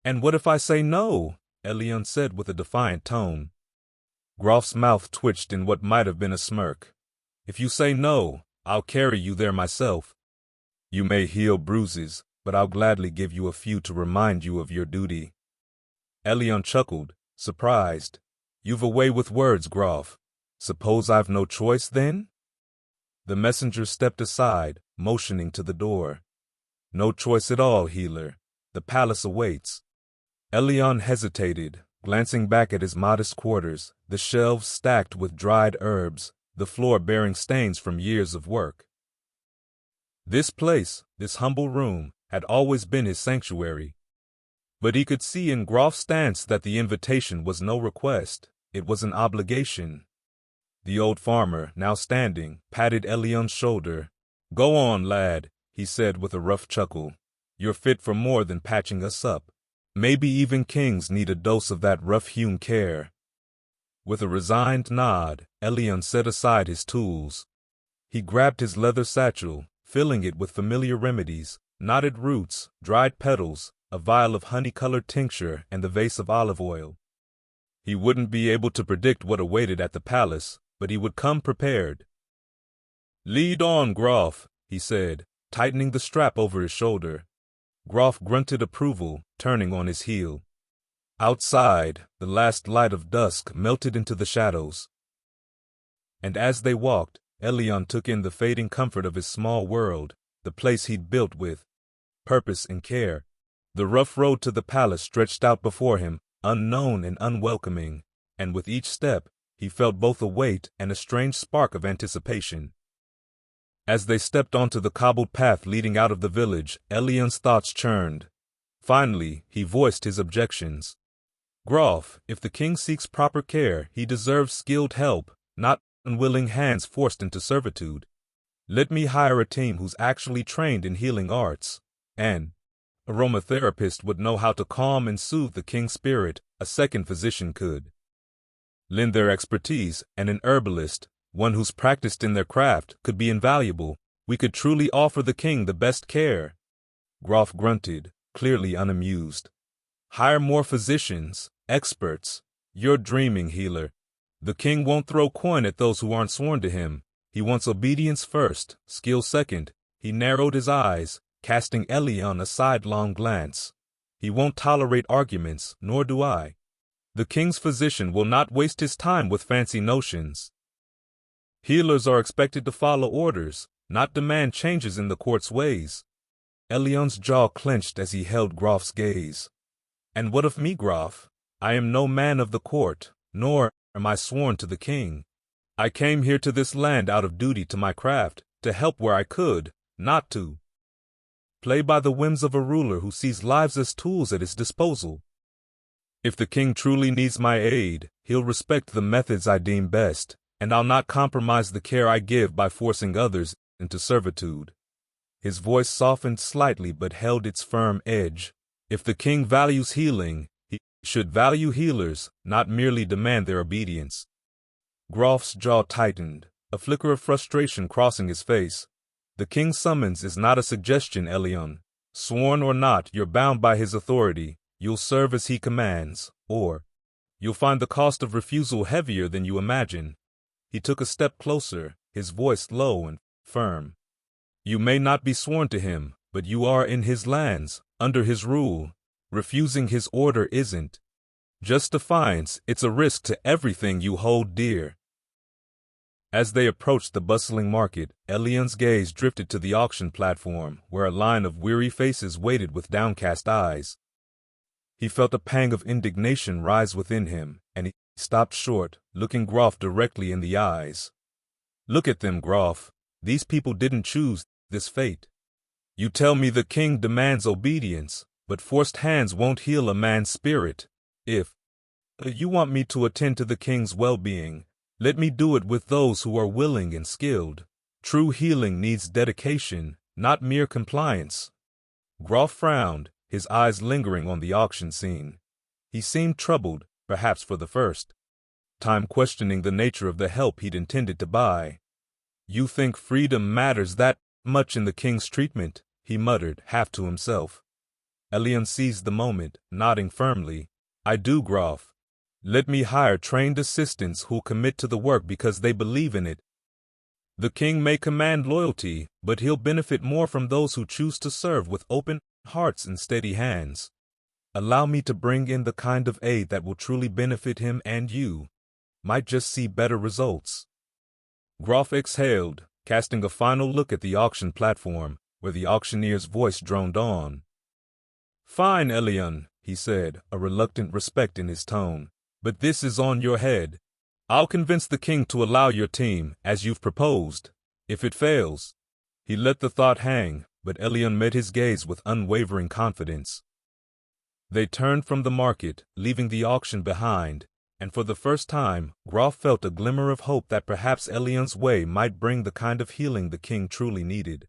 And what if I say no? Elion said with a defiant tone. Groff's mouth twitched in what might have been a smirk. If you say no, I'll carry you there myself. You may heal bruises, but I'll gladly give you a few to remind you of your duty. Elion chuckled, surprised. You've a way with words, Groff. Suppose I've no choice, then? The messenger stepped aside, motioning to the door. No choice at all, healer. The palace awaits. Elion hesitated, glancing back at his modest quarters, the shelves stacked with dried herbs, the floor bearing stains from years of work. This place, this humble room, had always been his sanctuary. But he could see in Groff's stance that the invitation was no request, it was an obligation. The old farmer, now standing, patted Elion's shoulder. Go on, lad, he said with a rough chuckle. You're fit for more than patching us up. Maybe even kings need a dose of that rough-hewn care. With a resigned nod, Elion set aside his tools. He grabbed his leather satchel, filling it with familiar remedies, knotted roots, dried petals, a vial of honey-colored tincture, and the vase of olive oil. He wouldn't be able to predict what awaited at the palace, but he would come prepared. Lead on, Groff, he said, tightening the strap over his shoulder. Groff grunted approval, turning on his heel. Outside, the last light of dusk melted into the shadows. And as they walked, Elion took in the fading comfort of his small world, the place he'd built with purpose and care. The rough road to the palace stretched out before him, unknown and unwelcoming, and with each step, he felt both a weight and a strange spark of anticipation. As they stepped onto the cobbled path leading out of the village, Elion's thoughts churned. Finally, he voiced his objections. Groff, if the king seeks proper care, he deserves skilled help, not unwilling hands forced into servitude. Let me hire a team who's actually trained in healing arts. An aromatherapist would know how to calm and soothe the king's spirit, a second physician could lend their expertise, and an herbalist, one who's practiced in their craft, could be invaluable. We could truly offer the king the best care. Groff grunted, clearly unamused. Hire more physicians, experts. You're dreaming, healer. The king won't throw coin at those who aren't sworn to him. He wants obedience first, skill second. He narrowed his eyes, casting Elion a sidelong glance. He won't tolerate arguments, nor do I. The king's physician will not waste his time with fancy notions. Healers are expected to follow orders, not demand changes in the court's ways. Elion's jaw clenched as he held Groff's gaze. And what of me, Groff? I am no man of the court, nor am I sworn to the king. I came here to this land out of duty to my craft, to help where I could, not to play by the whims of a ruler who sees lives as tools at his disposal. If the king truly needs my aid, he'll respect the methods I deem best, and I'll not compromise the care I give by forcing others into servitude. His voice softened slightly but held its firm edge. If the king values healing, he should value healers, not merely demand their obedience. Groff's jaw tightened, a flicker of frustration crossing his face. The king's summons is not a suggestion, Elion. Sworn or not, you're bound by his authority. You'll serve as he commands, or you'll find the cost of refusal heavier than you imagine. He took a step closer, his voice low and firm. You may not be sworn to him, but you are in his lands, under his rule. Refusing his order isn't just defiance, it's a risk to everything you hold dear. As they approached the bustling market, Elion's gaze drifted to the auction platform, where a line of weary faces waited with downcast eyes. He felt a pang of indignation rise within him, and he stopped short, looking Groff directly in the eyes. Look at them, Groff. These people didn't choose this fate. You tell me the king demands obedience, but forced hands won't heal a man's spirit. If you want me to attend to the king's well-being, let me do it with those who are willing and skilled. True healing needs dedication, not mere compliance. Groff frowned, his eyes lingering on the auction scene. He seemed troubled, perhaps for the first time questioning the nature of the help he'd intended to buy. You think freedom matters that much in the king's treatment? He muttered, half to himself. Elian seized the moment, nodding firmly. I do, Groff. Let me hire trained assistants who'll commit to the work because they believe in it. The king may command loyalty, but he'll benefit more from those who choose to serve with open hearts and steady hands. Allow me to bring in the kind of aid that will truly benefit him, and you might just see better results. Groff exhaled, casting a final look at the auction platform, where the auctioneer's voice droned on. Fine, Elian, he said, a reluctant respect in his tone, but this is on your head. I'll convince the king to allow your team, as you've proposed. If it fails, he let the thought hang, but Elian met his gaze with unwavering confidence. They turned from the market, leaving the auction behind, and for the first time, Groff felt a glimmer of hope that perhaps Elian's way might bring the kind of healing the king truly needed.